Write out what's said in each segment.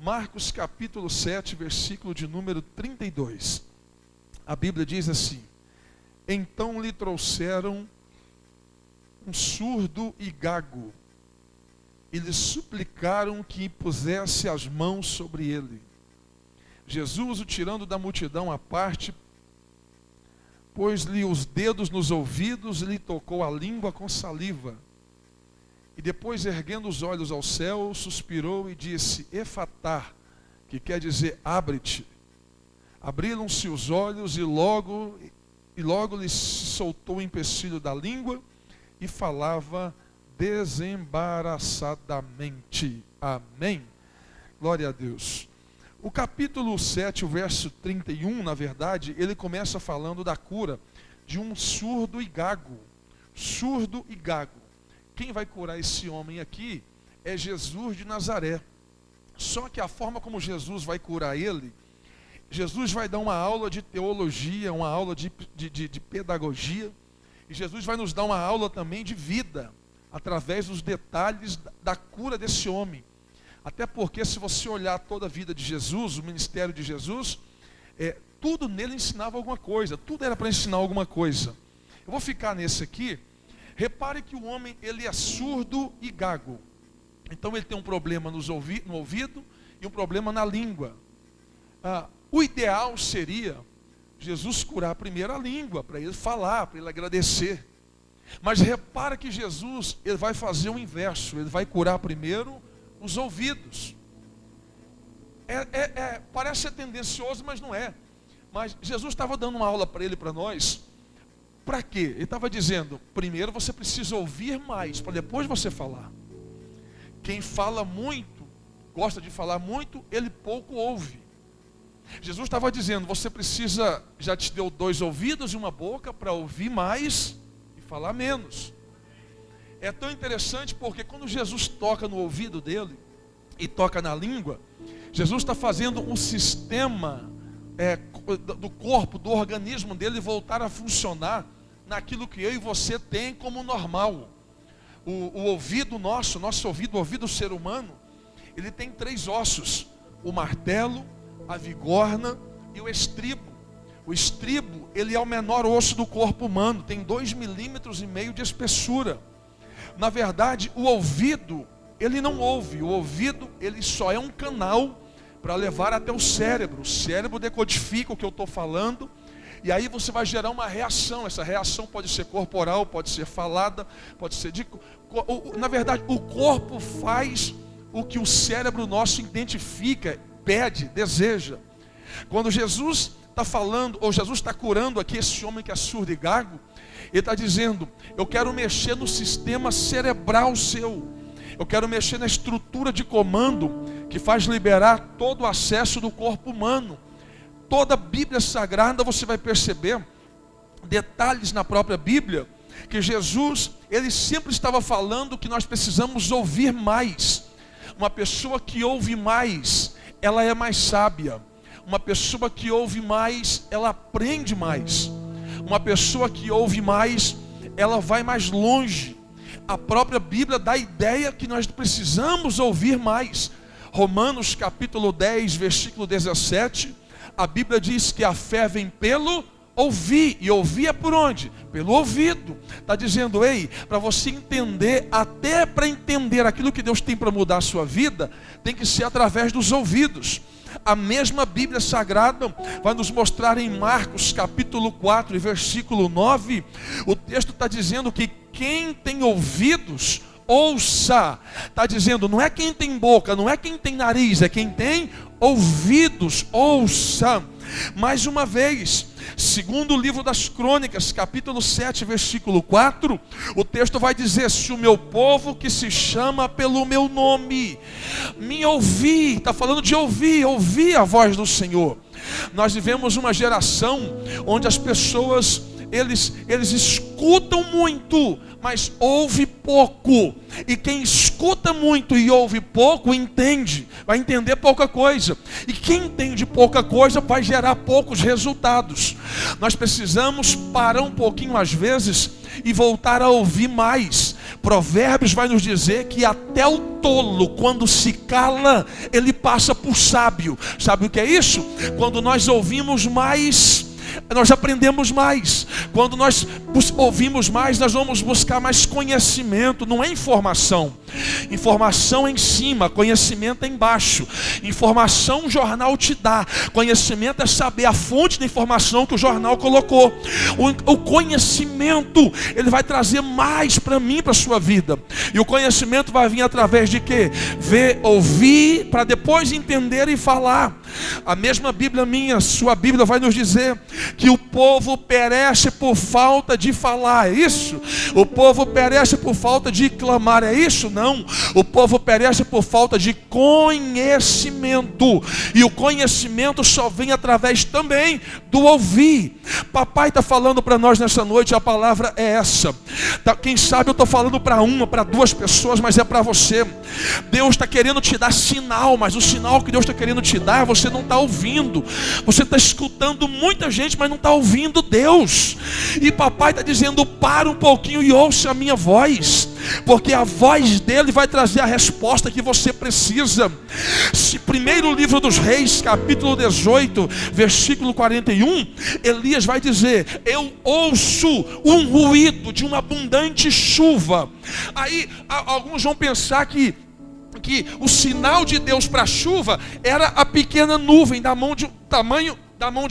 Marcos capítulo 7, versículo de número 32. A Bíblia diz assim: então lhe trouxeram um surdo e gago, e lhe suplicaram que impusesse as mãos sobre ele. Jesus, o tirando da multidão à parte, pôs-lhe os dedos nos ouvidos e lhe tocou a língua com saliva. E depois, erguendo os olhos ao céu, suspirou e disse: Efatá, que quer dizer abre-te. Abriram-se os olhos e logo lhe soltou o empecilho da língua e falava desembaraçadamente. Amém. Glória a Deus. O capítulo 7, o verso 31, na verdade, ele começa falando da cura de um surdo e gago. Surdo e gago. Quem vai curar esse homem aqui é Jesus de Nazaré. Só que a forma como Jesus vai curar ele, Jesus vai dar uma aula de teologia, uma aula de pedagogia, e Jesus vai nos dar uma aula também de vida, através dos detalhes da cura desse homem. Até porque, se você olhar toda a vida de Jesus, o ministério de Jesus, tudo nele ensinava alguma coisa, tudo era para ensinar alguma coisa. Eu vou ficar nesse aqui. Repare que o homem, ele é surdo e gago. Então ele tem um problema no ouvido e um problema na língua. O ideal seria Jesus curar primeiro a língua, para ele falar, para ele agradecer. Mas repara que Jesus, ele vai fazer o inverso, ele vai curar primeiro os ouvidos. Parece ser tendencioso, mas não é. Mas Jesus estava dando uma aula para ele, para nós. Para quê? Ele estava dizendo: primeiro você precisa ouvir mais, para depois você falar. Quem fala muito, gosta de falar muito, ele pouco ouve. Jesus estava dizendo: você precisa, já te deu 2 ouvidos e uma boca para ouvir mais e falar menos. É tão interessante porque quando Jesus toca no ouvido dele e toca na língua, Jesus está fazendo um sistema do corpo, do organismo dele voltar a funcionar naquilo que eu e você tem como normal. O ouvido nosso ouvido, o ouvido do ser humano, ele tem 3 ossos: o martelo, a vigorna e o estribo. O estribo, ele é o menor osso do corpo humano, tem 2,5 milímetros de espessura. Na verdade, o ouvido, ele não ouve. O ouvido, ele só é um canal para levar até o cérebro. O cérebro decodifica o que eu estou falando, e aí você vai gerar uma reação. Essa reação pode ser corporal, pode ser falada, pode ser na verdade, o corpo faz o que o cérebro nosso identifica, pede, deseja. Quando Jesus está falando, ou Jesus está curando aqui esse homem que é surdo e gago, ele está dizendo: eu quero mexer no sistema cerebral seu, eu quero mexer na estrutura de comando que faz liberar todo o acesso do corpo humano. Toda a Bíblia Sagrada você vai perceber detalhes na própria Bíblia, que Jesus, ele sempre estava falando que nós precisamos ouvir mais. Uma pessoa que ouve mais, ela é mais sábia. Uma pessoa que ouve mais, ela aprende mais. Uma pessoa que ouve mais, ela vai mais longe. A própria Bíblia dá a ideia que nós precisamos ouvir mais. Romanos capítulo 10, versículo 17, a Bíblia diz que a fé vem pelo ouvir. E ouvir é por onde? Pelo ouvido. Está dizendo: ei, para você entender, até para entender aquilo que Deus tem para mudar a sua vida, tem que ser através dos ouvidos. A mesma Bíblia Sagrada vai nos mostrar em Marcos capítulo 4 e versículo 9, o texto está dizendo que quem tem ouvidos, ouça. Está dizendo, não é quem tem boca, não é quem tem nariz, é quem tem ouvidos, ouça. Mais uma vez, segundo o livro das Crônicas, capítulo 7, versículo 4, o texto vai dizer: se o meu povo que se chama pelo meu nome me ouvir, está falando de ouvir a voz do Senhor. Nós vivemos uma geração onde as pessoas, eles escutam muito, mas ouve pouco. E quem escuta muito e ouve pouco, vai entender pouca coisa. E quem entende pouca coisa vai gerar poucos resultados. Nós precisamos parar um pouquinho às vezes e voltar a ouvir mais, Provérbios vai nos dizer que até o tolo, quando se cala, ele passa por sábio. Sabe o que é isso? Quando nós ouvimos mais, nós aprendemos mais. Quando nós ouvimos mais, nós vamos buscar mais conhecimento. Não é informação. Informação é em cima, conhecimento é embaixo. Informação o jornal te dá. Conhecimento é saber a fonte da informação que o jornal colocou. O conhecimento, ele vai trazer mais para mim, para a sua vida. E o conhecimento vai vir através de quê? Ver, ouvir, para depois entender e falar. A mesma Bíblia minha, sua Bíblia vai nos dizer que o povo perece por falta de falar, é isso? O povo perece por falta de clamar, é isso? Não, o povo perece por falta de conhecimento, e o conhecimento só vem através também do ouvir. Papai está falando para nós nessa noite, a palavra é essa. Quem sabe eu estou falando para uma, para duas pessoas, mas é para você. Deus está querendo te dar sinal, mas o sinal que Deus está querendo te dar, você não está ouvindo. Você está escutando muita gente, mas não está ouvindo Deus. E papai está dizendo: para um pouquinho e ouça a minha voz, porque a voz dele vai trazer a resposta que você precisa. Primeiro livro dos Reis, capítulo 18, versículo 41, Elias vai dizer: eu ouço um ruído de uma abundante chuva. Aí alguns vão pensar que o sinal de Deus para a chuva era a pequena nuvem da mão de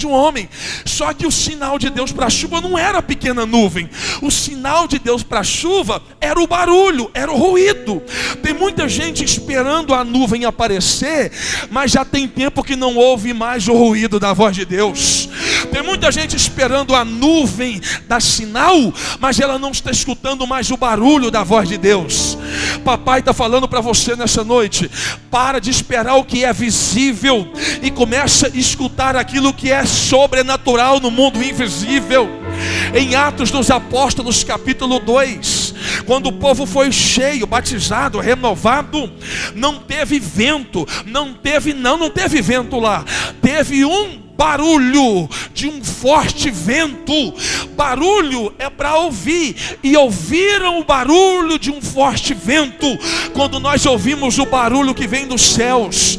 um homem. Só que o sinal de Deus para a chuva não era a pequena nuvem. O sinal de Deus para a chuva era o barulho, era o ruído. Tem muita gente esperando a nuvem aparecer, mas já tem tempo que não ouve mais o ruído da voz de Deus. Tem muita gente esperando a nuvem dar sinal, mas ela não está escutando mais o barulho da voz de Deus. Papai está falando para você nessa noite: para de esperar o que é visível e começa a escutar aquilo que é sobrenatural no mundo invisível. Em Atos dos Apóstolos, capítulo 2, quando o povo foi cheio, batizado, renovado, não teve vento, não teve vento lá, teve um barulho de um forte vento. Barulho é para ouvir, e ouviram o barulho de um forte vento. Quando nós ouvimos o barulho que vem dos céus,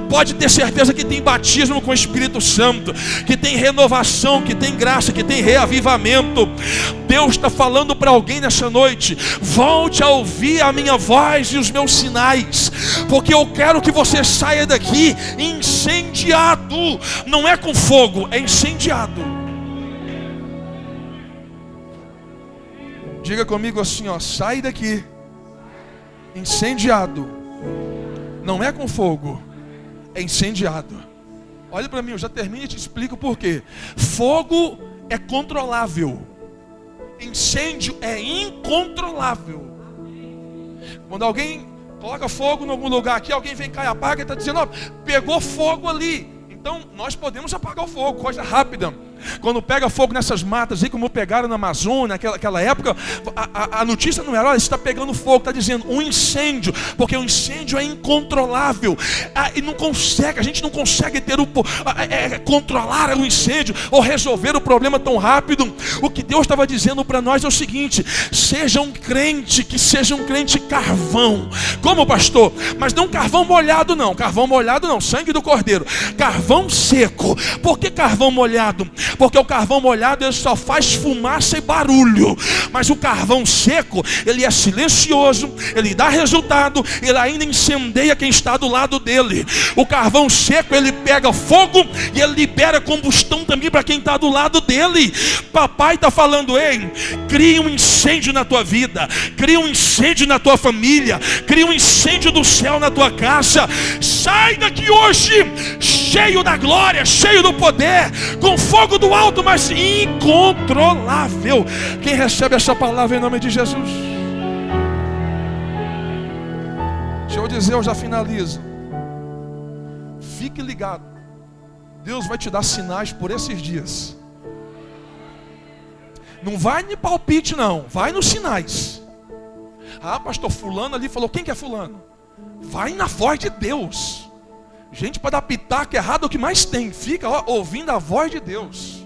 pode ter certeza que tem batismo com o Espírito Santo, que tem renovação, que tem graça, que tem reavivamento. Deus está falando para alguém nessa noite: volte a ouvir a minha voz e os meus sinais, porque eu quero que você saia daqui incendiado. Não é com fogo, é incendiado. Diga comigo assim, ó: sai daqui incendiado. Não é com fogo, é incendiado. Olha para mim, eu já termino e te explico por quê. Fogo é controlável, incêndio é incontrolável. Quando alguém coloca fogo em algum lugar aqui, alguém vem cá e apaga e está dizendo: ó, pegou fogo ali. Então nós podemos apagar o fogo, coisa rápida. Quando pega fogo nessas matas aí, como pegaram na Amazônia, naquela época, a notícia não era: olha, está pegando fogo, está dizendo um incêndio, porque o incêndio é incontrolável. E não consegue, a gente não consegue ter controlar o incêndio ou resolver o problema tão rápido. O que Deus estava dizendo para nós é o seguinte: seja um crente, que seja um crente carvão. Como, pastor? Mas não carvão molhado não, sangue do cordeiro. Carvão seco. Por que carvão molhado? Porque o carvão molhado ele só faz fumaça e barulho, mas o carvão seco ele é silencioso, ele dá resultado, ele ainda incendeia quem está do lado dele. O carvão seco ele pega fogo e ele libera combustão também para quem está do lado dele. Papai está falando: ei, cria um incêndio na tua vida, cria um incêndio na tua família, cria um incêndio do céu na tua casa. Sai daqui hoje cheio da glória, cheio do poder, com fogo do alto, mas incontrolável. Quem recebe essa palavra em nome de Jesus? Deixa eu dizer, eu já finalizo. Fique ligado. Deus vai te dar sinais por esses dias. Não vai de palpite não, vai nos sinais. Ah, pastor, fulano ali falou. Quem que é fulano? Vai na voz de Deus. Gente, para dar pitaco errado é o que mais tem. Fica ouvindo a voz de Deus.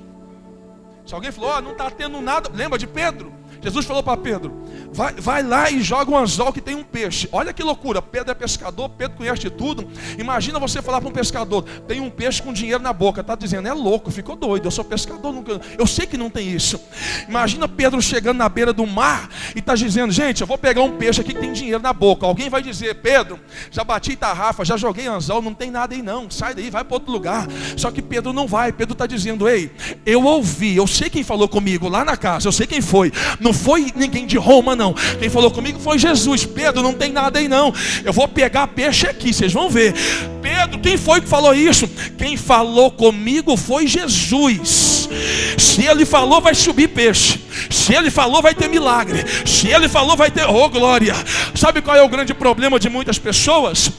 Se alguém falou: não está tendo nada, lembra de Pedro? Jesus falou para Pedro: Vai lá e joga um anzol que tem um peixe. Olha que loucura, Pedro é pescador, Pedro conhece de tudo. Imagina você falar para um pescador: tem um peixe com dinheiro na boca. Está dizendo, é louco, ficou doido, eu sou pescador, eu sei que não tem isso. Imagina Pedro chegando na beira do mar e está dizendo: gente, eu vou pegar um peixe aqui que tem dinheiro na boca. Alguém vai dizer: Pedro, já bati tarrafa, já joguei anzol, não tem nada aí não, sai daí, vai para outro lugar. Só que Pedro não vai. Pedro está dizendo: ei, eu ouvi, eu sei quem falou comigo lá na casa, eu sei quem foi. Não foi ninguém de Roma não, quem falou comigo foi Jesus. Pedro, não tem nada aí não, eu vou pegar peixe aqui, vocês vão ver. Pedro, quem foi que falou isso? Quem falou comigo foi Jesus. Se ele falou, vai subir peixe. Se ele falou, vai ter milagre. Se ele falou, vai ter, oh glória. Sabe qual é o grande problema de muitas pessoas?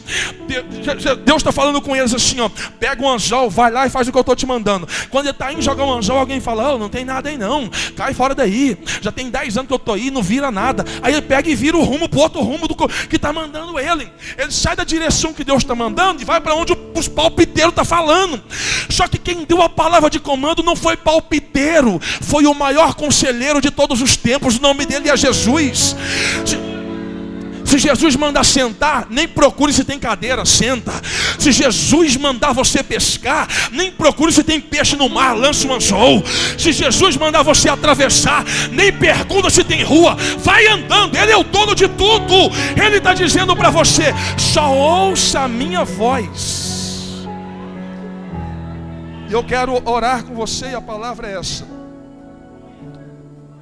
Deus está falando com eles assim, ó: pega um anzol, vai lá e faz o que eu estou te mandando. Quando ele está indo jogar um anzol, alguém fala: oh, não tem nada aí não, cai fora daí, já tem 10 anos que eu estou aí, não vira nada. Aí ele pega e vira o rumo para o outro rumo que está mandando ele. Ele sai da direção que Deus está mandando e vai para onde os palpiteiros estão falando. Só que quem deu a palavra de comando não foi palpiteiro, foi o maior conselheiro de todos os tempos. O nome dele é Jesus. Se Jesus mandar sentar, nem procure se tem cadeira, senta. Se Jesus mandar você pescar, nem procure se tem peixe no mar, lança um anzol. Se Jesus mandar você atravessar, nem pergunta se tem rua, vai andando. Ele é o dono de tudo. Ele está dizendo para você: só ouça a minha voz. E eu quero orar com você, e a palavra é essa: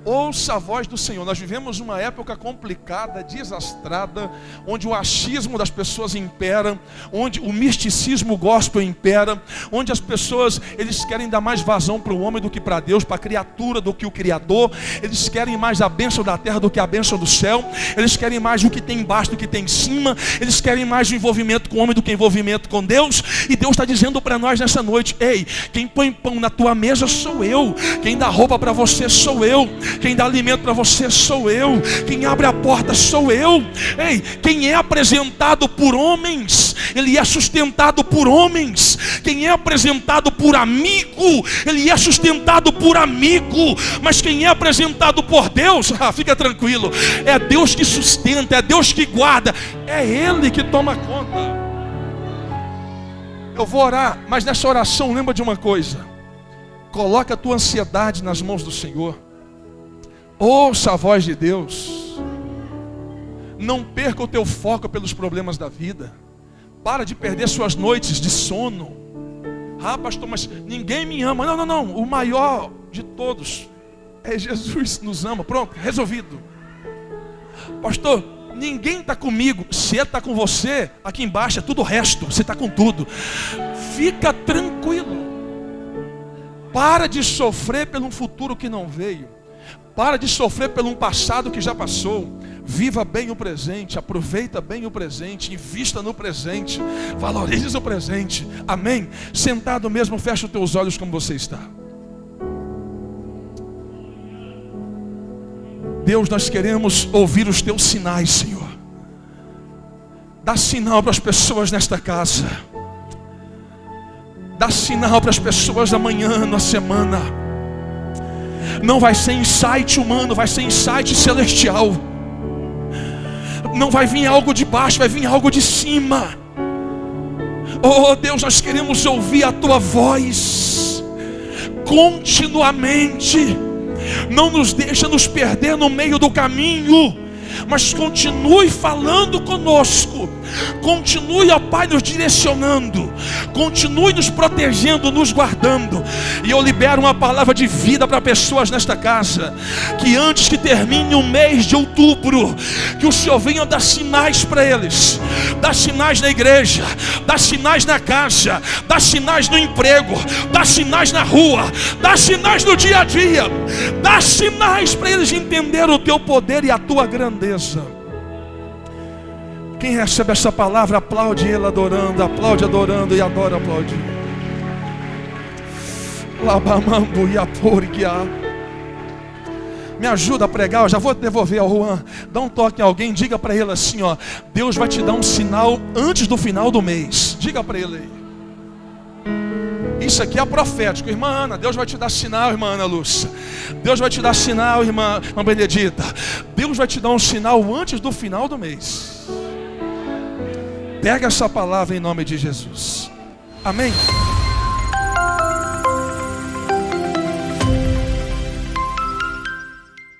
ouça a voz do Senhor. Nós vivemos uma época complicada, desastrada, onde o achismo das pessoas impera, onde o misticismo gospel impera, onde as pessoas, eles querem dar mais vazão para o homem do que para Deus, para a criatura do que o Criador. Eles querem mais a bênção da terra do que a bênção do céu. Eles querem mais o que tem embaixo do que tem em cima. Eles querem mais o envolvimento com o homem do que o envolvimento com Deus. E Deus está dizendo para nós nessa noite: ei, quem põe pão na tua mesa sou eu, quem dá roupa para você sou eu, quem dá alimento para você sou eu, quem abre a porta sou eu. Ei, quem é apresentado por homens, ele é sustentado por homens. Quem é apresentado por amigo, ele é sustentado por amigo. Mas quem é apresentado por Deus, fica tranquilo, é Deus que sustenta, é Deus que guarda, é Ele que toma conta. Eu vou orar, mas nessa oração lembra de uma coisa: coloca a tua ansiedade nas mãos do Senhor. Ouça a voz de Deus. Não perca o teu foco pelos problemas da vida. Para de perder suas noites de sono. Ah, pastor, mas ninguém me ama. Não, o maior de todos é Jesus, nos ama. Pronto, resolvido. Pastor, ninguém está comigo. Se Ele está com você, aqui embaixo é tudo o resto. Você está com tudo. Fica tranquilo. Para de sofrer pelo futuro que não veio. Para de sofrer pelo um passado que já passou. Viva bem o presente, aproveita bem o presente, invista no presente, valorize o presente. Amém? Sentado mesmo, fecha os teus olhos como você está. Deus, nós queremos ouvir os teus sinais, Senhor. Dá sinal para as pessoas nesta casa. Dá sinal para as pessoas amanhã, na semana. Não vai ser insight humano, vai ser insight celestial. Não vai vir algo de baixo, vai vir algo de cima. Oh Deus, nós queremos ouvir a tua voz continuamente. Não nos deixa nos perder no meio do caminho, mas continue falando conosco. Continue, ó Pai, nos direcionando. Continue nos protegendo, nos guardando. E eu libero uma palavra de vida para pessoas nesta casa. Que antes que termine o mês de outubro, que o Senhor venha dar sinais para eles. Dá sinais na igreja, dá sinais na casa, dá sinais no emprego, dá sinais na rua, dá sinais no dia a dia. Dá sinais para eles entenderem o teu poder e a tua grandeza. Quem recebe essa palavra, aplaude Ele adorando, aplaude adorando e adora aplaudir. Me ajuda a pregar, eu já vou devolver ao Juan. Dá um toque em alguém, diga para ele assim, ó: Deus vai te dar um sinal antes do final do mês. Diga para ele aí. Isso aqui é profético. Irmã Ana, Deus vai te dar sinal, irmã Ana Lúcia. Deus vai te dar sinal, irmã Benedita. Deus vai te dar um sinal antes do final do mês. Pega essa palavra em nome de Jesus. Amém?